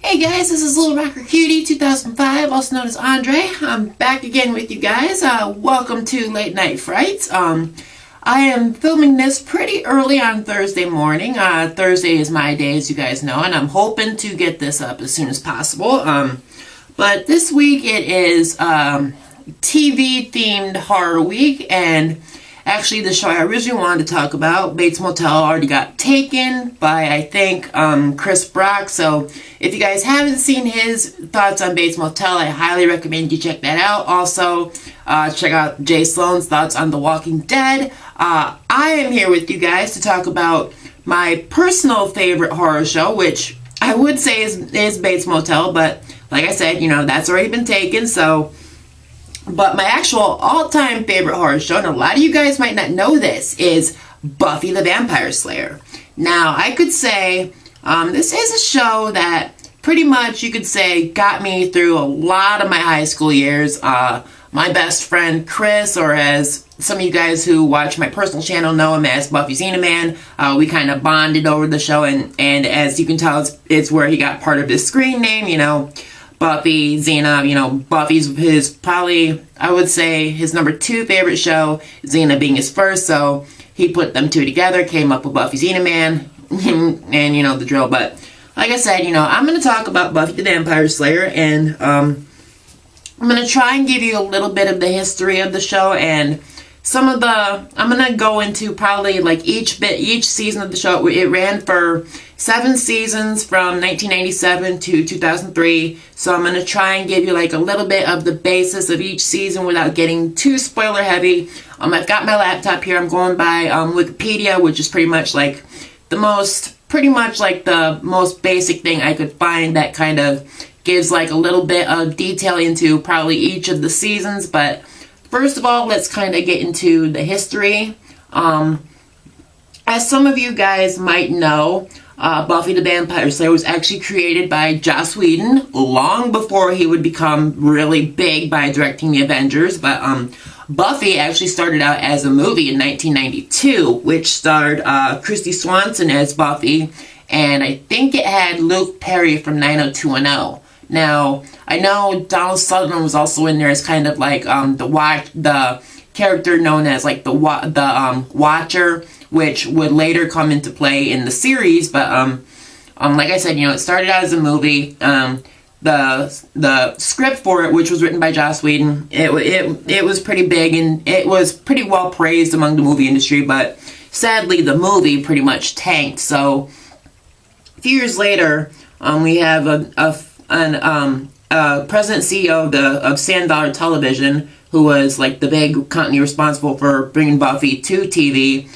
Hey guys, this is Little Rocker Cutie 2005, also known as Andre. I'm back again with you guys. Welcome to Late Night Frights. I am filming this pretty early on Thursday morning. Thursday is my day, as you guys know, and I'm hoping to get this up as soon as possible. But this week it is TV-themed horror week, and actually the show I originally wanted to talk about, Bates Motel, already got taken by, I think, Chris Brock. So if you guys haven't seen his thoughts on Bates Motel, I highly recommend you check that out. Also, check out Jay Sloan's thoughts on The Walking Dead. I am here with you guys to talk about my personal favorite horror show, which I would say is Bates Motel, but like I said, you know, that's already been taken, so... But my actual all-time favorite horror show, and a lot of you guys might not know this, is Buffy The Vampire Slayer. Now, I could say this is a show that pretty much, you could say, got me through a lot of my high school years. My best friend, Chris, or as some of you guys who watch my personal channel know him as Buffy Xena Man, we kind of bonded over the show, and as you can tell, it's where he got part of his screen name, you know. Buffy, Xena, you know, Buffy's his probably, I would say, his number 2 favorite show, Xena being his first, so he put them two together, came up with Buffy Xena Man, and you know the drill. But like I said, you know, I'm going to talk about Buffy the Vampire Slayer, and I'm going to try and give you a little bit of the history of the show, and some of the, I'm going to go into probably like each season of the show. It ran for 7 seasons from 1997 to 2003, so I'm going to try and give you like a little bit of the basis of each season without getting too spoiler heavy. I've got my laptop here. I'm going by Wikipedia, which is pretty much like the most basic thing I could find that kind of gives like a little bit of detail into probably each of the seasons. But first of all, let's kind of get into the history. As some of you guys might know, Buffy the Vampire Slayer was actually created by Joss Whedon long before he would become really big by directing the Avengers. But Buffy actually started out as a movie in 1992, which starred Christy Swanson as Buffy, and I think it had Luke Perry from 90210. Now, I know Donald Sutherland was also in there as kind of like the character known as like the Watcher, which would later come into play in the series. But like I said, you know, it started out as a movie. The script for it, which was written by Joss Whedon, it was pretty big, and it was pretty well praised among the movie industry. But sadly, the movie pretty much tanked. So a few years later, we have president CEO of Sand Dollar Television, who was like the big company responsible for bringing Buffy to TV.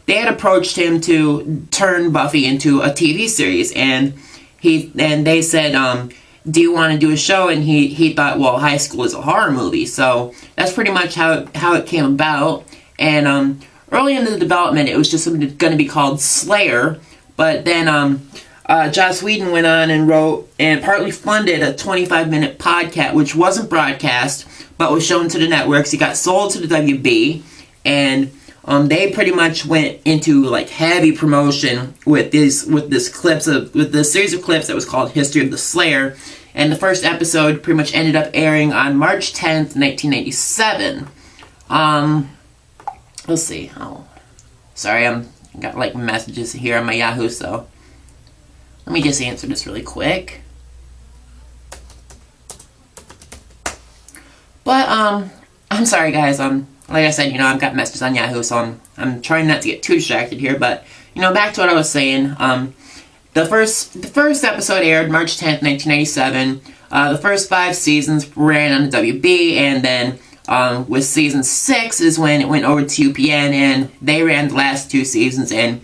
They had approached him to turn Buffy into a TV series, and they said, do you want to do a show? And he thought, well, high school is a horror movie, so that's pretty much how it came about. And early in the development, it was just going to be called Slayer, but then Joss Whedon went on and wrote and partly funded a 25-minute podcast, which wasn't broadcast, but was shown to the networks. It got sold to the WB, and they pretty much went into like heavy promotion with this series of clips that was called History of the Slayer, and the first episode pretty much ended up airing on March 10th, 1997. Let's see. Oh, sorry, got like messages here on my Yahoo, so let me just answer this really quick. But I'm sorry, guys. Like I said, you know, I've got messages on Yahoo, so I'm trying not to get too distracted here. But you know, back to what I was saying. The first episode aired March 10th, 1997. The first 5 seasons ran on the WB, and then with season 6 is when it went over to UPN, and they ran the last 2 seasons. And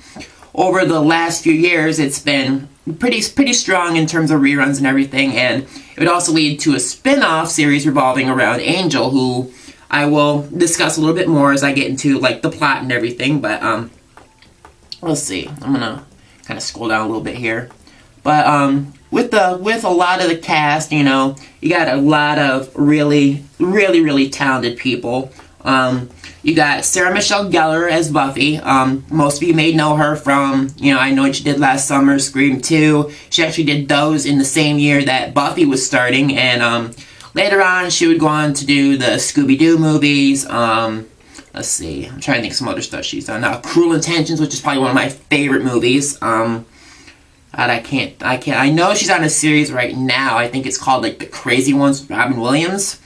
over the last few years, it's been pretty strong in terms of reruns and everything. And it would also lead to a spin-off series revolving around Angel, who I will discuss a little bit more as I get into like the plot and everything. But let's see. I'm gonna kind of scroll down a little bit here. But with a lot of the cast, you know, you got a lot of really talented people. You got Sarah Michelle Gellar as Buffy. Most of you may know her from, I know what she did last summer, Scream 2. She actually did those in the same year that Buffy was starting, and later on she would go on to do the Scooby-Doo movies. Let's see, I'm trying to think of some other stuff she's done. Cruel Intentions, which is probably one of my favorite movies. I know she's on a series right now. I think it's called, like, The Crazy Ones with Robin Williams.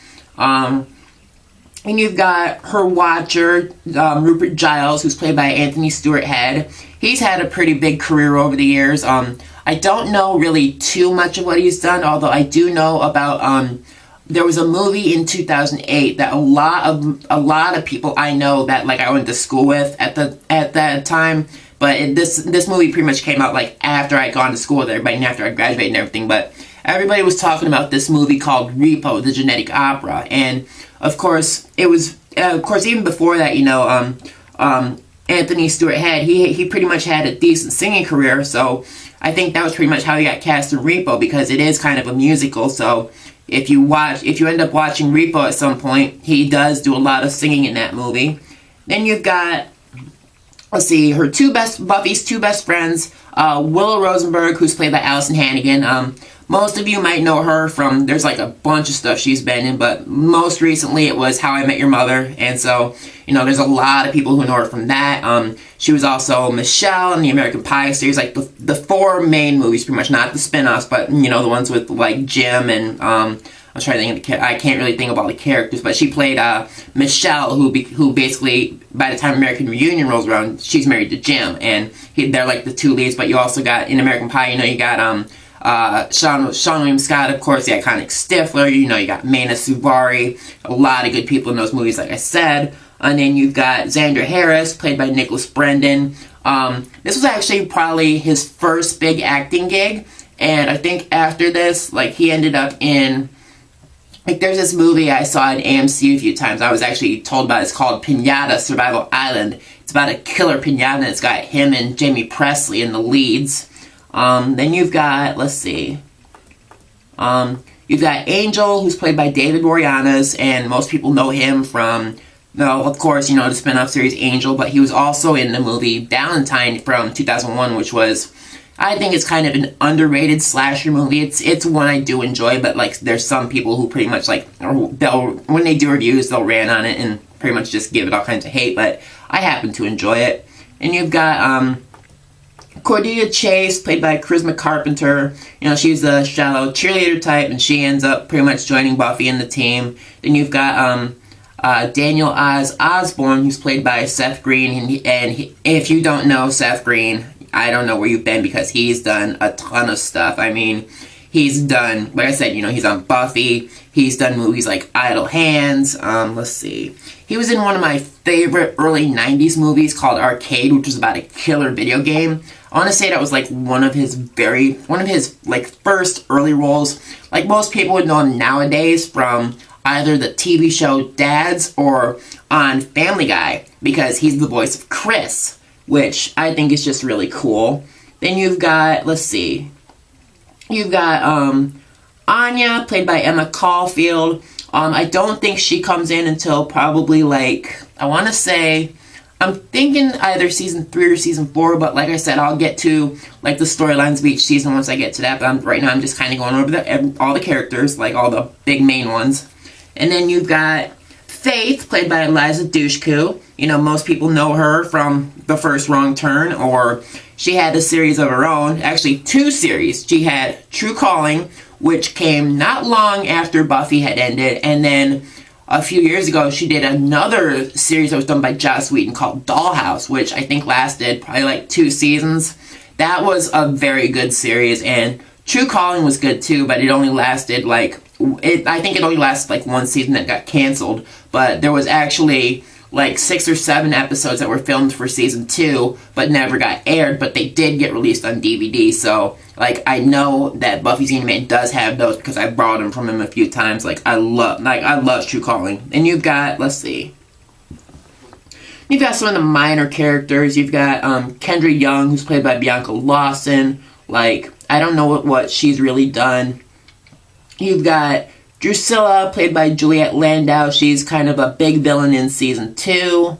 And you've got her watcher, Rupert Giles, who's played by Anthony Stewart Head. He's had a pretty big career over the years. I don't know really too much of what he's done, although I do know about, there was a movie in 2008 that a lot of people I know that, like, I went to school with at that time. But this movie pretty much came out, like, after I'd gone to school with everybody and after I graduated and everything. But everybody was talking about this movie called Repo, the Genetic Opera. And, of course, it was, even before that, Anthony Stewart Head, he pretty much had a decent singing career. So I think that was pretty much how he got cast in Repo, because it is kind of a musical. So if you end up watching Repo at some point, he does do a lot of singing in that movie. Then you've got, let's see, Buffy's two best friends, Willow Rosenberg, who's played by Allison Hannigan. Most of you might know her from, there's like a bunch of stuff she's been in, but most recently it was How I Met Your Mother, and so, there's a lot of people who know her from that. She was also Michelle in the American Pie series, like the four main movies, pretty much, not the spin-offs, but, the ones with, like, Jim and, I'm trying to think I can't really think of all the characters, but she played Michelle, who basically, by the time American Reunion rolls around, she's married to Jim, and they're like the two leads. But you also got, in American Pie, you got Sean William Scott, of course, the iconic Stifler, you got Mena Suvari, a lot of good people in those movies, like I said. And then you've got Xandra Harris, played by Nicholas Brendan. This was actually probably his first big acting gig, and I think after this, like, he ended up in, like, there's this movie I saw in AMC a few times. I was actually told about it. It's called Pinata Survival Island. It's about a killer pinata, and it's got him and Jamie Presley in the leads. Then you've got, let's see, you've got Angel, who's played by David Boreanaz, and most people know him from, of course, the spin-off series Angel, but he was also in the movie Valentine from 2001, which was, I think it's kind of an underrated slasher movie. It's one I do enjoy, but, like, there's some people who pretty much, like, when they do reviews, they'll rant on it and pretty much just give it all kinds of hate, but I happen to enjoy it. And you've got, Cordelia Chase, played by Charisma Carpenter. She's a shallow cheerleader type, and she ends up pretty much joining Buffy and the team. Then you've got, Daniel Oz Osborne, who's played by Seth Green, and if you don't know Seth Green, I don't know where you've been, because he's done a ton of stuff. I mean, he's done, like I said, he's on Buffy. He's done movies like Idle Hands. Let's see. He was in one of my favorite early 90s movies called Arcade, which was about a killer video game. I want to say that was, like, one of his like, first early roles. Like, most people would know him nowadays from either the TV show Dads or on Family Guy, because he's the voice of Chris, which I think is just really cool. Then you've got, let's see, you've got Anya, played by Emma Caulfield. I don't think she comes in until probably, like, I want to say, I'm thinking either season 3 or season 4, but like I said, I'll get to, like, the storylines of each season once I get to that, but right now I'm just kind of going over all the characters, like, all the big main ones. And then you've got Faith, played by Eliza Dushku. Most people know her from The First Wrong Turn, or she had a series of her own, actually 2 series. She had True Calling, which came not long after Buffy had ended, and then a few years ago she did another series that was done by Joss Whedon called Dollhouse, which I think lasted probably like 2 seasons. That was a very good series, and True Calling was good too, but it only lasted like, I think it only lasted like 1 season that got canceled, but there was actually like 6 or 7 episodes that were filmed for season 2, but never got aired, but they did get released on DVD, so, like, I know that Buffy's Animated does have those, because I borrowed them from him a few times. I love True Calling. And you've got, let's see, you've got some of the minor characters. You've got, Kendra Young, who's played by Bianca Lawson. Like, I don't know what she's really done. You've got Drusilla, played by Juliette Landau, she's kind of a big villain in season 2.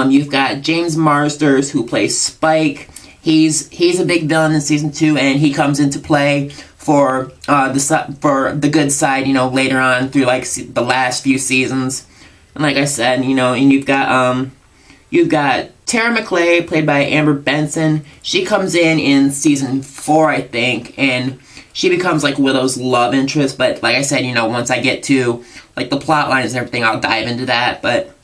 You've got James Marsters, who plays Spike. He's a big villain in season 2, and he comes into play for the good side, you know, later on through like the last few seasons. And like I said, you know, and you've got Tara McClay, played by Amber Benson. She comes in season 4, I think, and she becomes like Willow's love interest. But like I said, you know, once I get to like the plot lines and everything, I'll dive into that. But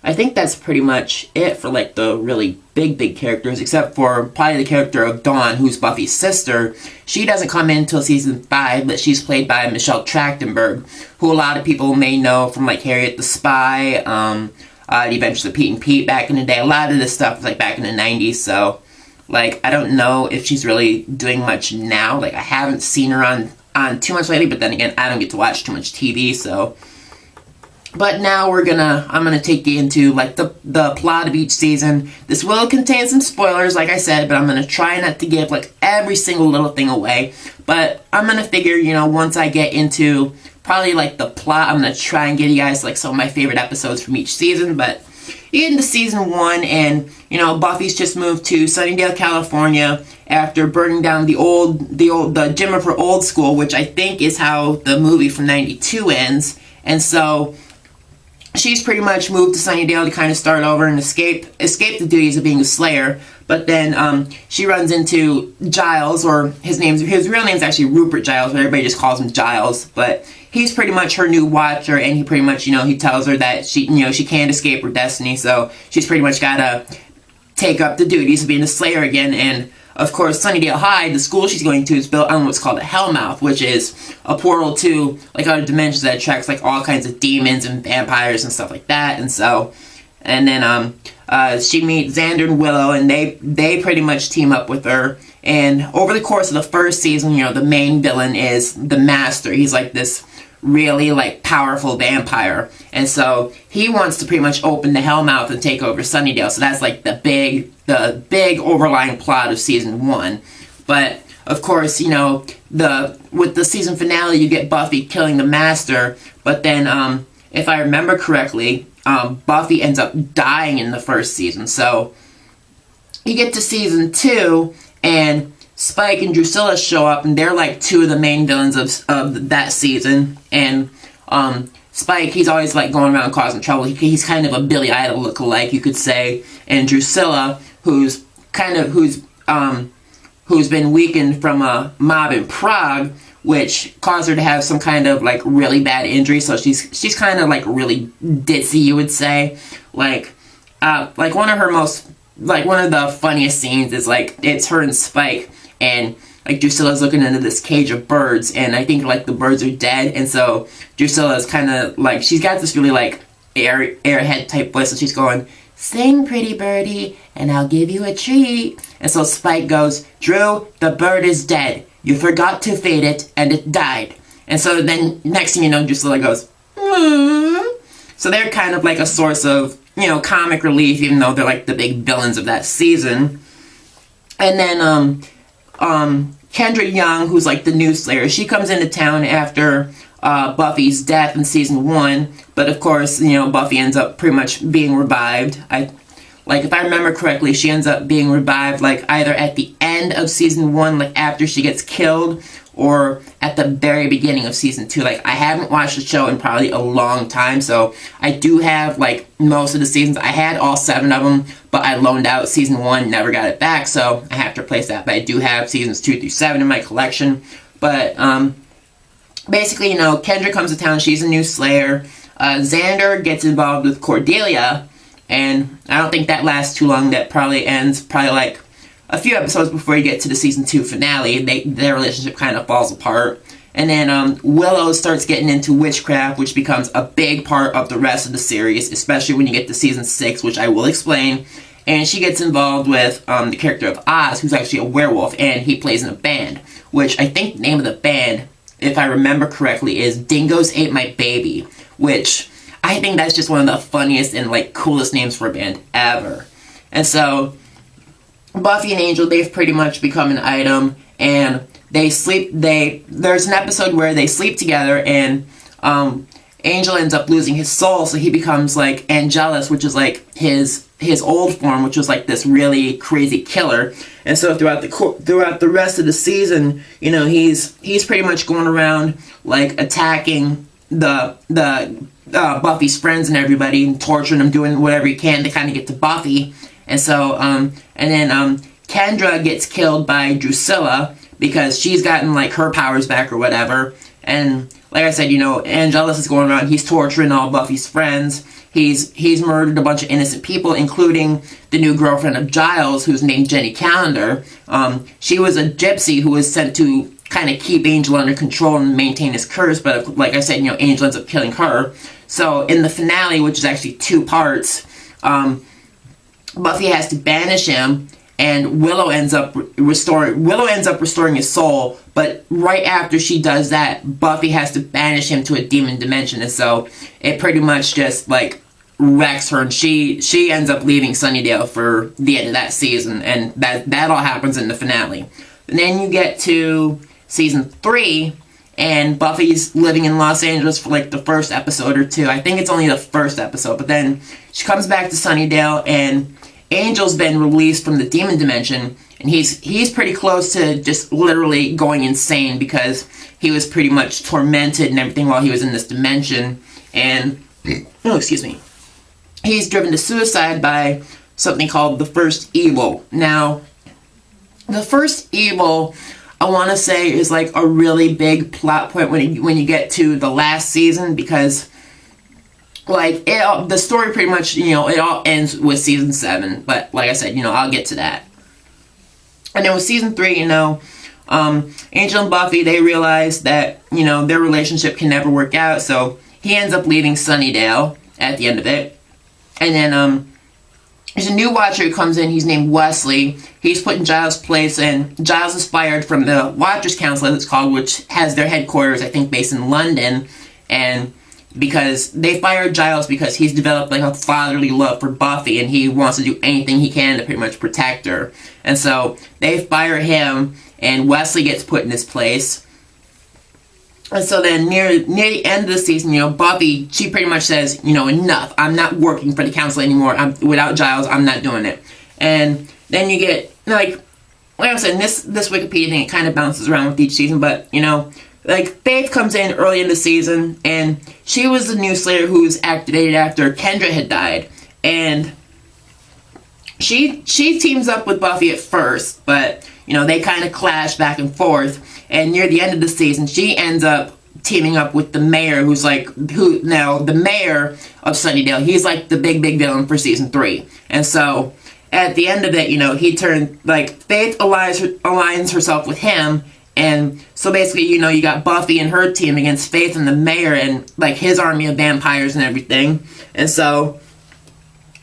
I think that's pretty much it for like the really big characters, except for probably the character of Dawn, who's Buffy's sister. She doesn't come in until season 5, but she's played by Michelle Trachtenberg, who a lot of people may know from like Harriet the Spy, The Adventures of Pete and Pete back in the day. A lot of this stuff was like back in the 90s, so like I don't know if she's really doing much now. Like I haven't seen her on too much lately, but then again, I don't get to watch too much TV, so. But now I'm gonna take you into like the plot of each season. This will contain some spoilers, like I said, but I'm gonna try not to give like every single little thing away. But I'm gonna figure, you know, once I get into probably like the plot, I'm gonna try and give you guys like some of my favorite episodes from each season. But you get into season 1, and you know, Buffy's just moved to Sunnydale, California after burning down the gym of her old school, which I think is how the movie from '92 ends. And so she's pretty much moved to Sunnydale to kind of start over and escape the duties of being a Slayer. But then she runs into Giles, or his real name's actually Rupert Giles, but everybody just calls him Giles. But he's pretty much her new watcher, and he pretty much, you know, he tells her that she can't escape her destiny, so she's pretty much gotta take up the duties of being a Slayer again. And of course, Sunnydale High, the school she's going to, is built on what's called a Hellmouth, which is a portal to like other dimensions that attracts like all kinds of demons and vampires and stuff like that. And so, and then she meets Xander and Willow, and they pretty much team up with her. And over the course of the first season, you know, the main villain is the Master. He's like this really like powerful vampire, and so he wants to pretty much open the Hellmouth and take over Sunnydale. So that's like the big overlying plot of season 1. But of course, you know, with the season finale, you get Buffy killing the Master. But then, if I remember correctly, Buffy ends up dying in the first season. So you get to season 2, and Spike and Drusilla show up, and they're like 2 of the main villains of that season. And Spike, he's always like going around causing trouble. He's kind of a Billy Idol lookalike, you could say. And Drusilla, who's been weakened from a mob in Prague, which caused her to have some kind of like really bad injury. So she's kind of like really ditzy, you would say. Like one of the funniest scenes is like it's her and Spike, and like Drusilla's looking into this cage of birds, and I think like the birds are dead, and so Drusilla's kind of like, she's got this really like airhead type voice, and she's going, "Sing, pretty birdie, and I'll give you a treat." And so Spike goes, "Drew, the bird is dead. You forgot to feed it, and it died." And so then next thing you know, Drusilla goes, "Hmm." So they're kind of like a source of, you know, comic relief, even though they're like the big villains of that season. And then Kendra Young, who's like the new Slayer, she comes into town after Buffy's death in season 1, but of course, you know, Buffy ends up pretty much being revived. If I remember correctly, she ends up being revived like either at the end of season 1, like after she gets killed, or at the very beginning of season 2. Like, I haven't watched the show in probably a long time, so I do have like most of the seasons. I had all 7 of them, but I loaned out season 1, never got it back, so I have to replace that. But I do have seasons 2 through 7 in my collection. But basically, you know, Kendra comes to town. She's a new Slayer. Xander gets involved with Cordelia, and I don't think that lasts too long. That probably ends like a few episodes before you get to the season 2 finale. Their relationship kind of falls apart. And then Willow starts getting into witchcraft, which becomes a big part of the rest of the series, especially when you get to season 6, which I will explain. And she gets involved with the character of Oz, who's actually a werewolf, and he plays in a band, which I think the name of the band, if I remember correctly, is Dingoes Ate My Baby, which I think that's just one of the funniest and like coolest names for a band ever. And so Buffy and Angel, they've pretty much become an item, and there's an episode where they sleep together, and Angel ends up losing his soul, so he becomes like Angelus, which is like his old form, which was like this really crazy killer. And so throughout the rest of the season, you know, he's pretty much going around like attacking the Buffy's friends and everybody, and torturing them, doing whatever he can to kind of get to Buffy. And so and then Kendra gets killed by Drusilla because she's gotten like her powers back or whatever. And like I said, you know, Angelus is going around, he's torturing all Buffy's friends. He's murdered a bunch of innocent people, including the new girlfriend of Giles, who's named Jenny Calendar. She was a gypsy who was sent to kind of keep Angel under control and maintain his curse, but like I said, you know, Angel ends up killing her. So in the finale, which is actually 2 parts, Buffy has to banish him, and Willow ends up restoring his soul, but right after she does that, Buffy has to banish him to a demon dimension, and so it pretty much just like wrecks her, and she ends up leaving Sunnydale for the end of that season, and that all happens in the finale. And then you get to season 3, and Buffy's living in Los Angeles for like the first episode or 2. I think it's only the first episode, but then she comes back to Sunnydale, and Angel's been released from the demon dimension, and he's pretty close to just literally going insane because he was pretty much tormented and everything while he was in this dimension. And oh, excuse me, he's driven to suicide by something called the First Evil. Now, the First Evil, I want to say, is like a really big plot point when you get to the last season, because like the story pretty much, you know, it all ends with season 7, but like I said, you know, I'll get to that. And then with season 3, you know, Angel and Buffy, they realize that, you know, their relationship can never work out, so he ends up leaving Sunnydale at the end of it. And then there's a new Watcher who comes in. He's named Wesley. He's put in Giles' place, and Giles is fired from the Watchers Council, as it's called, which has their headquarters, I think, based in London. And because they fired Giles because he's developed like a fatherly love for Buffy, and he wants to do anything he can to pretty much protect her. And so they fire him, and Wesley gets put in his place. And so then near the end of the season, you know, Buffy, she pretty much says, you know, enough. I'm not working for the council anymore. Without Giles, I'm not doing it. And then you get, like I said, this Wikipedia thing, it kind of bounces around with each season, but, you know, like, Faith comes in early in the season, and she was the new Slayer who was activated after Kendra had died. And she teams up with Buffy at first, but, you know, they kind of clash back and forth. And near the end of the season, she ends up teaming up with the mayor, the mayor of Sunnydale. He's like the big villain for season 3. And so at the end of it, you know, Faith aligns herself with him. And so basically, you know, you got Buffy and her team against Faith and the mayor and like his army of vampires and everything. And so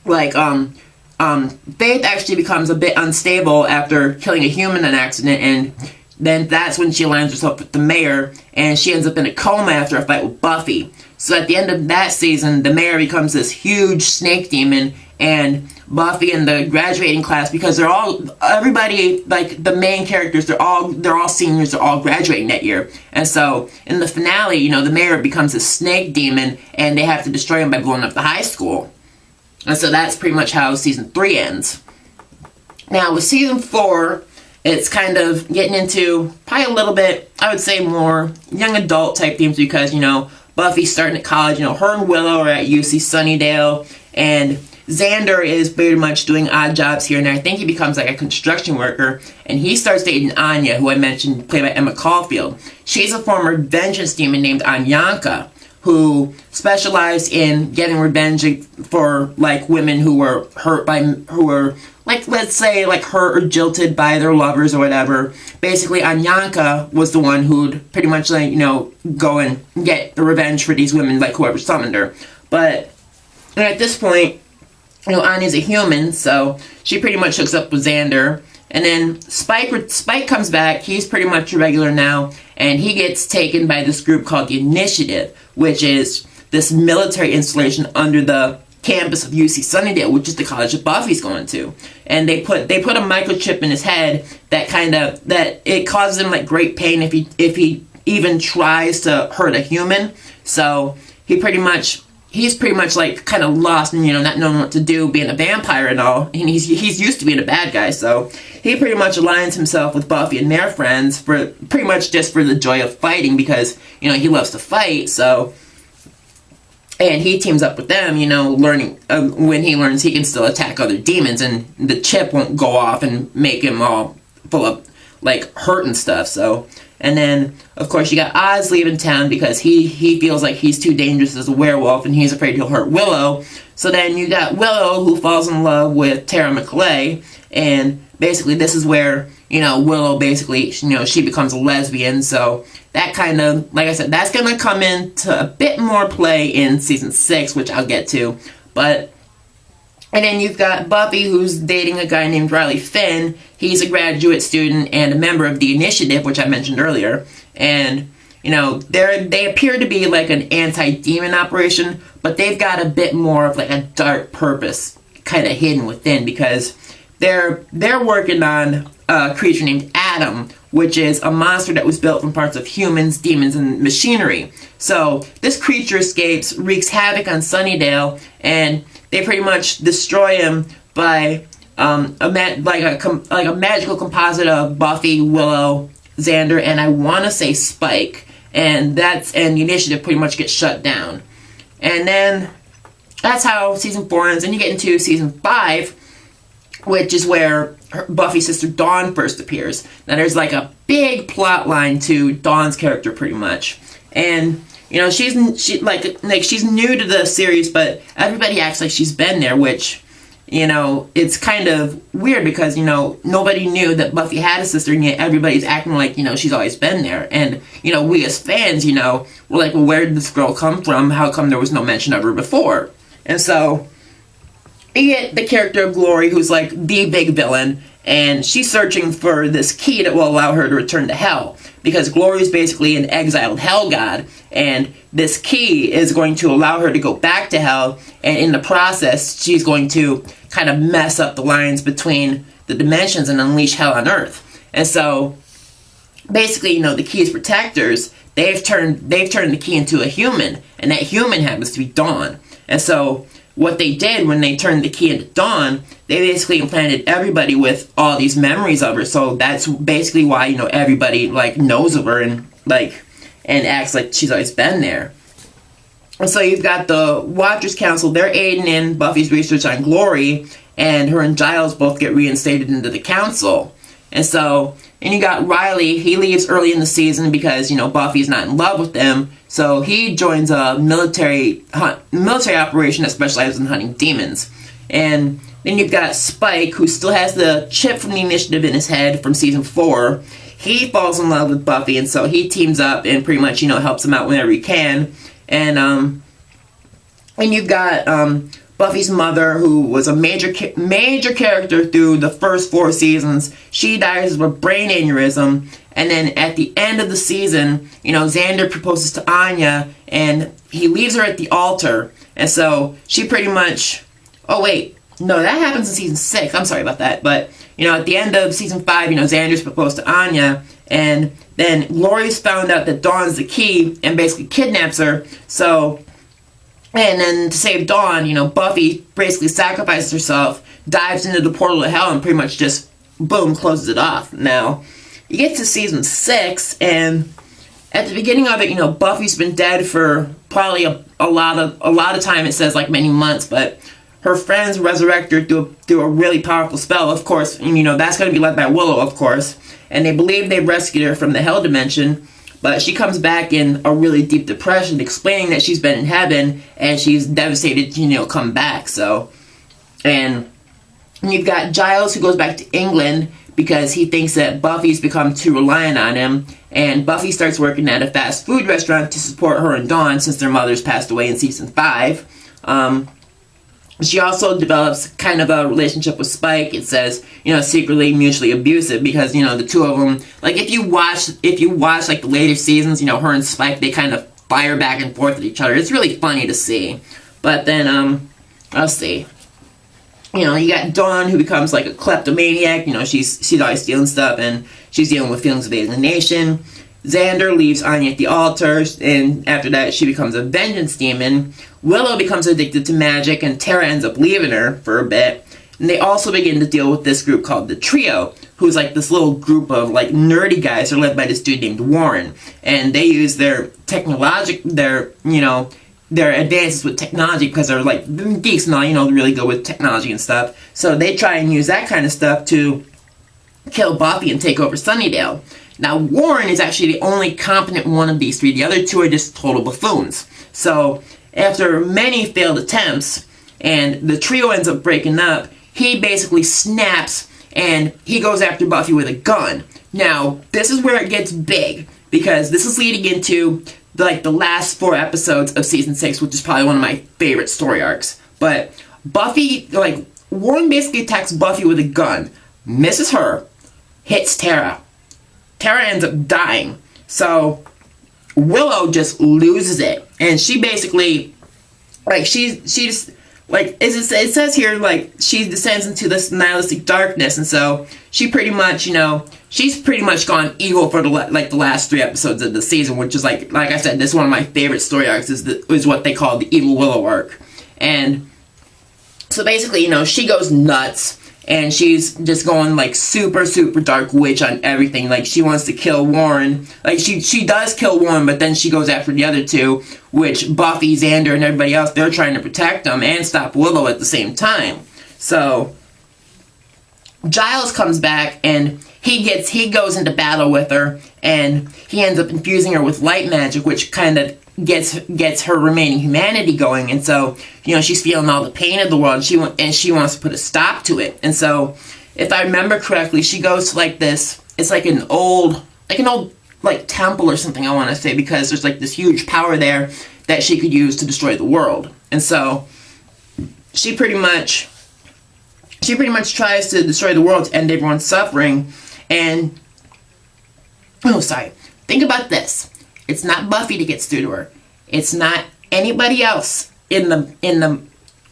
like Faith actually becomes a bit unstable after killing a human in an accident, and then that's when she aligns herself with the mayor, and she ends up in a coma after a fight with Buffy. So at the end of that season, the mayor becomes this huge snake demon, and Buffy and the graduating class, because everybody, like the main characters, they're all seniors, they're all graduating that year. And so in the finale, you know, the mayor becomes a snake demon, and they have to destroy him by blowing up the high school. And so that's pretty much how season 3 ends. Now with season 4, it's kind of getting into probably a little bit, I would say, more young adult type themes, because, you know, Buffy's starting at college, you know, her and Willow are at UC Sunnydale, and Xander is pretty much doing odd jobs here and there. I think he becomes like a construction worker, and he starts dating Anya, who I mentioned, played by Emma Caulfield. She's a former vengeance demon named Anyanka, who specialized in getting revenge for like women who were like, let's say, like hurt or jilted by their lovers or whatever. Basically, Anyanka was the one who'd pretty much, like, you know, go and get the revenge for these women, like whoever summoned her. But at this point, you know, Anya's a human, so she pretty much hooks up with Xander. And then Spike comes back. He's pretty much a regular now, and he gets taken by this group called the Initiative, which is this military installation under the campus of UC Sunnydale, which is the college that Buffy's going to. And they put a microchip in his head that it causes him like great pain if he even tries to hurt a human. So he's pretty much like kind of lost and, you know, not knowing what to do, being a vampire and all. And he's used to being a bad guy, so he pretty much aligns himself with Buffy and their friends for pretty much just for the joy of fighting, because, you know, he loves to fight. So, and he teams up with them, you know, learning when he learns he can still attack other demons, and the chip won't go off and make him all full of like hurt and stuff. So, and then of course you got Oz leaving town because he feels like he's too dangerous as a werewolf and he's afraid he'll hurt Willow. So then you got Willow, who falls in love with Tara McClay, and basically this is where, you know, Willow basically, you know, she becomes a lesbian. So that kind of, like I said, that's going to come into a bit more play in season 6, which I'll get to. But, and then you've got Buffy, who's dating a guy named Riley Finn. He's a graduate student and a member of the Initiative, which I mentioned earlier. And, you know, they appear to be like an anti-demon operation, but they've got a bit more of like a dark purpose kind of hidden within, because they're working on a creature named Adam, which is a monster that was built from parts of humans, demons, and machinery. So this creature escapes, wreaks havoc on Sunnydale, and they pretty much destroy him by a magical composite of Buffy, Willow, Xander, and I want to say Spike, and the Initiative pretty much gets shut down. And then that's how season 4 ends, and you get into season 5, which is where Buffy's sister Dawn first appears. Now there's like a big plot line to Dawn's character pretty much, and you know she's new to the series, but everybody acts like she's been there, which, you know, it's kind of weird because, you know, nobody knew that Buffy had a sister, and yet everybody's acting like, you know, she's always been there. And, you know, we as fans, you know, we're like, well, where did this girl come from? How come there was no mention of her before? And so you get the character of Glory, who's like the big villain, and she's searching for this key that will allow her to return to hell, because Glory is basically an exiled hell god, and this key is going to allow her to go back to hell, and in the process she's going to kind of mess up the lines between the dimensions and unleash hell on Earth. And so basically, you know, the key's protectors, they've turned the key into a human, and that human happens to be Dawn. And so what they did when they turned the key into Dawn, they basically implanted everybody with all these memories of her. So that's basically why, you know, everybody like knows of her and acts like she's always been there. And so you've got the Watchers Council, they're aiding in Buffy's research on Glory, and her and Giles both get reinstated into the council. And so, and you got Riley, he leaves early in the season because, you know, Buffy's not in love with him, so he joins a military operation that specializes in hunting demons. And then you've got Spike, who still has the chip from the Initiative in his head from season 4. He falls in love with Buffy, and so he teams up and pretty much, you know, helps him out whenever he can. And you've got Buffy's mother, who was a major character through the first 4 seasons. She dies of a brain aneurysm, and then at the end of the season, you know, Xander proposes to Anya, and he leaves her at the altar, and so she pretty much, oh wait, no, that happens in season 6, I'm sorry about that, but, you know, at the end of season 5, you know, Xander's proposed to Anya, and then Glory's found out that Dawn's the key, and basically kidnaps her, so, and then to save Dawn, you know, Buffy basically sacrifices herself, dives into the portal to hell, and pretty much just, boom, closes it off. Now, you get to season 6, and at the beginning of it, you know, Buffy's been dead for probably a lot of time. It says like many months, but her friends resurrect her through a really powerful spell, of course, and, you know, that's going to be led by Willow, of course, and they believe they've rescued her from the hell dimension, but she comes back in a really deep depression, explaining that she's been in heaven, and she's devastated to, you know, come back, so, and you've got Giles, who goes back to England, because he thinks that Buffy's become too reliant on him, and Buffy starts working at a fast food restaurant to support her and Dawn since their mothers passed away in season 5. She also develops kind of a relationship with Spike. It says, you know, secretly mutually abusive, because, you know, the two of them, like, if you watch like the later seasons, you know, her and Spike, they kind of fire back and forth at each other. It's really funny to see. But then, let's see. You know, you got Dawn, who becomes like a kleptomaniac. You know, she's always stealing stuff, and she's dealing with feelings of alienation. Xander leaves Anya at the altar, and after that she becomes a vengeance demon. Willow becomes addicted to magic, and Tara ends up leaving her for a bit. And they also begin to deal with this group called the Trio, who's like this little group of like nerdy guys. They're led by this dude named Warren, and they use their their advances with technology, because they're like geeks and all, they're really good with technology and stuff. So they try and use that kind of stuff to kill Buffy and take over Sunnydale. Now, Warren is actually the only competent one of these three. The other two are just total buffoons. So after many failed attempts, and the trio ends up breaking up, he basically snaps and he goes after Buffy with a gun. Now, this is where it gets big, because this is leading into the last 4 episodes of season 6, which is probably one of my favorite story arcs. But Buffy, Warren basically attacks Buffy with a gun, misses her, hits Tara. Tara ends up dying. So Willow just loses it, and she basically, she's it says here, she descends into this nihilistic darkness, and so she pretty much, she's pretty much gone evil for the last 3 episodes of the season, which is like I said, this is one of my favorite story arcs, is what they call the Evil Willow arc. And so basically, she goes nuts, and she's just going super, super dark witch on everything. She wants to kill Warren. She does kill Warren, but then she goes after the other two, which Buffy, Xander, and everybody else, they're trying to protect them and stop Willow at the same time. So Giles comes back, and he goes into battle with her, and he ends up infusing her with light magic, which kind of gets her remaining humanity going. And so, she's feeling all the pain of the world, and she wants to put a stop to it. And so, if I remember correctly, she goes to this, it's an old temple or something, I want to say, because there's this huge power there that she could use to destroy the world. And so she pretty much tries to destroy the world to end everyone's suffering. And think about this. It's not Buffy that gets through to her. It's not anybody else in the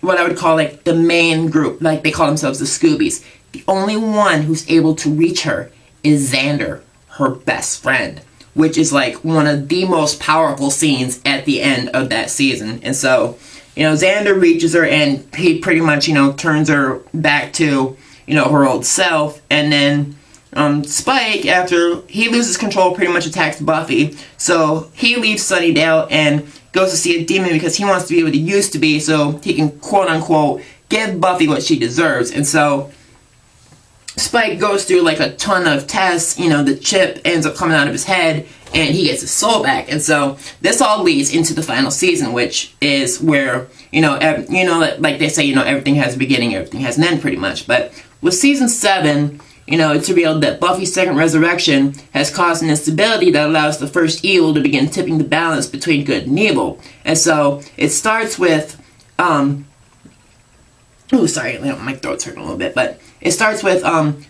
what I would call the main group. They call themselves the Scoobies. The only one who's able to reach her is Xander, her best friend, which is one of the most powerful scenes at the end of that season. And so, Xander reaches her, and he pretty much, turns her back to, her old self. And then Spike, after he loses control, pretty much attacks Buffy. So he leaves Sunnydale and goes to see a demon, because he wants to be what he used to be, so he can, quote-unquote, give Buffy what she deserves. And so Spike goes through a ton of tests. The chip ends up coming out of his head, and he gets his soul back. And so this all leads into the final season, which is where, like they say, everything has a beginning, everything has an end, pretty much. But with season 7, it's revealed that Buffy's second resurrection has caused an instability that allows the first evil to begin tipping the balance between good and evil. And so it starts with, my throat's hurting a little bit, but it starts with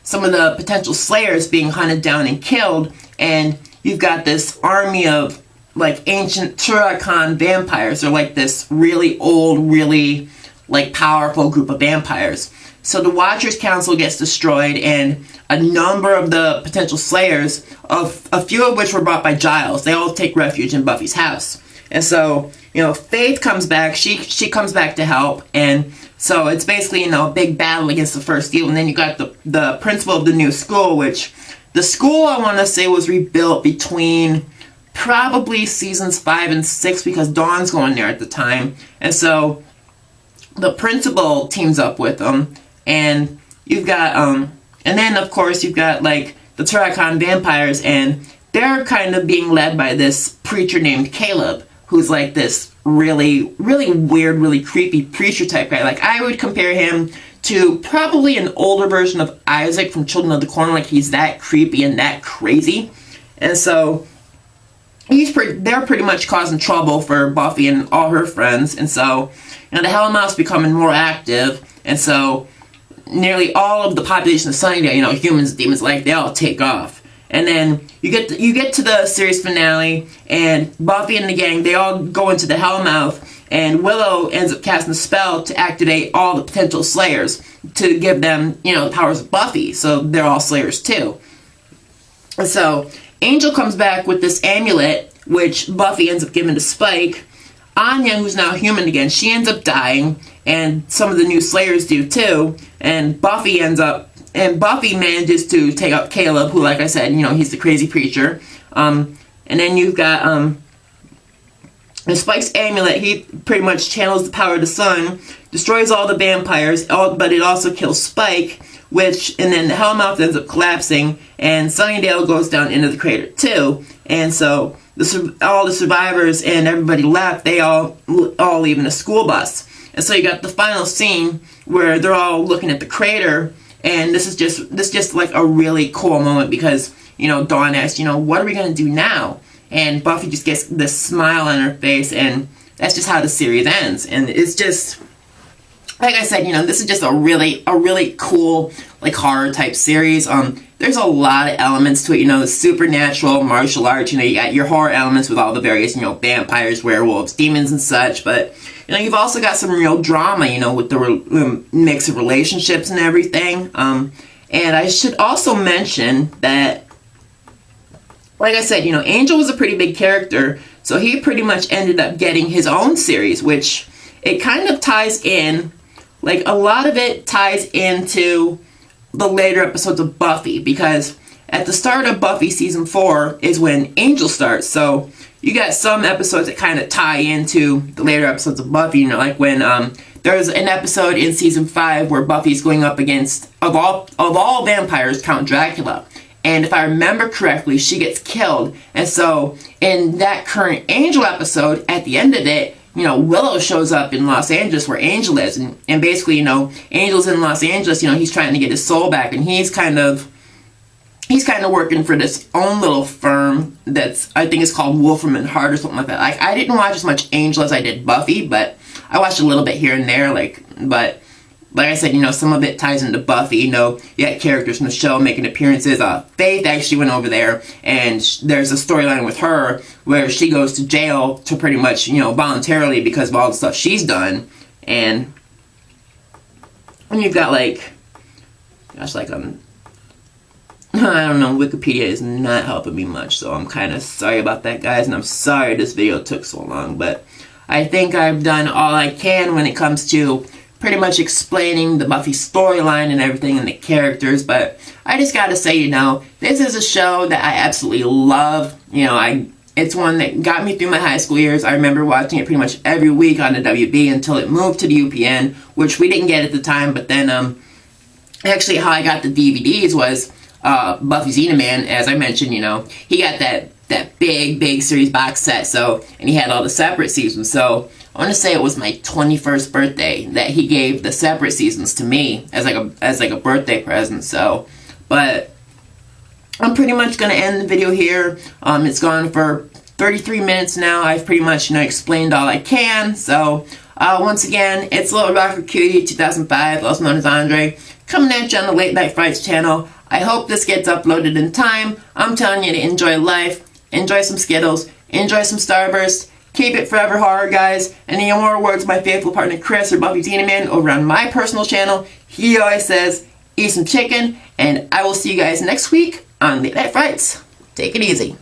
some of the potential slayers being hunted down and killed, and you've got this army of ancient Turok vampires. They're this really old, really powerful group of vampires. So the Watchers Council gets destroyed, and a number of the potential slayers, a few of which were brought by Giles, they all take refuge in Buffy's house. And so, Faith comes back, she comes back to help, and so it's basically, a big battle against the first evil. And then you got the principal of the new school, which the school, I want to say, was rebuilt between probably seasons 5 and 6, because Dawn's going there at the time. And so the principal teams up with them, and you've got, and then of course you've got the Turok vampires, and they're kind of being led by this preacher named Caleb, who's this really, really weird, really creepy preacher type guy. I would compare him to probably an older version of Isaac from Children of the Corn. He's that creepy and that crazy. And so they're pretty much causing trouble for Buffy and all her friends. And so, the Hellmouth's becoming more active, and so nearly all of the population of Sunnydale, humans, demons, they all take off. And then you get to the series finale, and Buffy and the gang, they all go into the Hellmouth, and Willow ends up casting a spell to activate all the potential slayers to give them, the powers of Buffy, so they're all slayers too. And so Angel comes back with this amulet, which Buffy ends up giving to Spike. Anya, who's now human again, she ends up dying, and some of the new Slayers do too. And Buffy manages to take out Caleb, who, like I said, you know, he's the crazy preacher. And then you've got Spike's amulet. He pretty much channels the power of the sun, destroys all the vampires, but it also kills Spike. And then the Hellmouth ends up collapsing, and Sunnydale goes down into the crater too. And so all the survivors and everybody left, they all leave in a school bus. And so you got the final scene where they're all looking at the crater, and this is just like a really cool moment because, you know, Dawn asks, you know, what are we gonna do now? And Buffy just gets this smile on her face, and that's just how the series ends. And it's just, like I said, you know, this is just a really cool, like, horror type series. There's a lot of elements to it, you know, the supernatural, martial arts, you know, you got your horror elements with all the various, you know, vampires, werewolves, demons and such, but, you know, you've also got some real drama, you know, with the mix of relationships and everything. And I should also mention that, like I said, you know, Angel was a pretty big character, so he pretty much ended up getting his own series, which it kind of ties in, like, a lot of it ties into the later episodes of Buffy, because at the start of Buffy season 4 is when Angel starts, so you got some episodes that kind of tie into the later episodes of Buffy, you know, like when there's an episode in season 5 where Buffy's going up against, of all vampires, Count Dracula. And if I remember correctly, she gets killed. And so, in that current Angel episode, at the end of it, you know, Willow shows up in Los Angeles where Angel is. And basically, you know, Angel's in Los Angeles, you know, he's trying to get his soul back. And he's kind of working for this own little firm that's, I think it's called Wolfram and Hart or something like that. Like, I didn't watch as much Angel as I did Buffy, but I watched a little bit here and there, but like I said, you know, some of it ties into Buffy. You know, you got characters from the show making appearances. Faith actually went over there, and there's a storyline with her where she goes to jail to pretty much, you know, voluntarily because of all the stuff she's done. And you've got, like, gosh, like, I don't know, Wikipedia is not helping me much, so I'm kind of sorry about that, guys, and I'm sorry this video took so long, but I think I've done all I can when it comes to pretty much explaining the Buffy storyline and everything and the characters, but I just gotta say, you know, this is a show that I absolutely love. You know, it's one that got me through my high school years. I remember watching it pretty much every week on the WB until it moved to the UPN, which we didn't get at the time, but then, actually how I got the DVDs was, Buffy Xenaman, as I mentioned, you know, he got that big series box set, so, and he had all the separate seasons, so I want to say it was my 21st birthday that he gave the separate seasons to me as like a birthday present. So, but I'm pretty much going to end the video here. It's gone for 33 minutes now. I've pretty much, you know, explained all I can. So, once again, it's Little Rocker Cutie 2005, also known as Andre, coming at you on the Late Night Frights channel. I hope this gets uploaded in time. I'm telling you to enjoy life, enjoy some Skittles, enjoy some Starburst. Keep it forever horror, guys. And in more words, my faithful partner Chris, or Buffy Xenaman, over on my personal channel, he always says, eat some chicken, and I will see you guys next week on Late Night Frights. Take it easy.